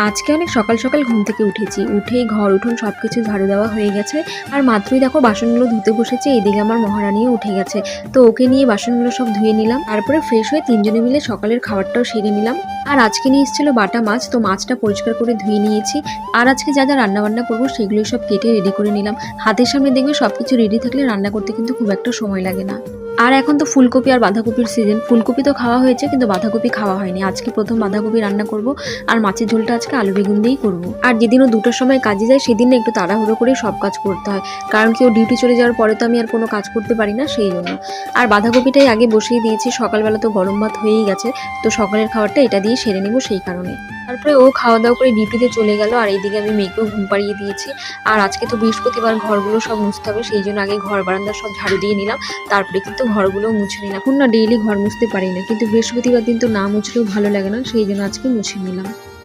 আজকে অনেক সকাল সকাল ঘুম থেকে উঠেই ঘর উঠোন সবকিছু ঝাড়ু দেওয়া হয়ে গেছে। আর মাত্রই দেখো বাসনগুলো ধুতে বসেছে, এদিকে আমার মহারানীও উঠে গেছে। তো ওকে নিয়ে বাসনগুলো সব ধুয়ে নিলাম, তারপরে ফ্রেশ হয়ে তিনজনে মিলে সকালের খাবারটাও সেরে নিলাম। আর আজকে নিয়ে এসেছিল বাটা মাছ, তো মাছটা পরিষ্কার করে ধুয়ে নিয়েছি। আর আজকে যা যা রান্না বান্না করবো সেগুলো সব কেটে রেডি করে নিলাম। হাতের সামনে দেখবে সবকিছু রেডি থাকলে রান্না করতে কিন্তু খুব একটা সময় লাগে না। আর এখন তো ফুলকপি আর বাঁধাকপির সিজন। ফুলকপি তো খাওয়া হয়েছে কিন্তু বাঁধাকপি খাওয়া হয়নি। আজকে প্রথম বাঁধাকপি রান্না করব। আর মাছের ঝোলটা আজকে আলু বেগুন দিয়েই করব। আর যেদিনও 2টার সময় কাজে যায় সেদিন একটু তাড়াহুড়ো করে সব কাজ করতে হয়, কারণ কেউ ডিউটি চলে যাওয়ার পরে তো আমি আর কোনো কাজ করতে পারি না, সেই জন্য। আর বাঁধাকপিটাই আগে বসিয়ে দিয়েছি, সকালবেলা তো গরম ভাত হয়েই গেছে, তো সকালের খাবারটা এটা দিয়ে সেরে নেব সেই কারণে। তারপরে ও খাওয়া দাওয়া করে ডিউটিতে চলে গেল, আর এইদিকে আমি মেয়েকেও ঘুম পাড়িয়ে দিয়েছি। আর আজকে তো বৃহস্পতিবার, ঘরগুলো সব মুছতে হবে, সেই জন্য আগে ঘর বারান্দা সব ঝাড়ু দিয়ে নিলাম, তারপরে কিন্তু ঘরগুলো মুছে নিলাম। এখন না ডেইলি ঘর মুছতে পারি না, কিন্তু বৃহস্পতিবার দিন তো না মুছলেও ভালো লাগে না, সেই জন্য আজকে মুছে নিলাম।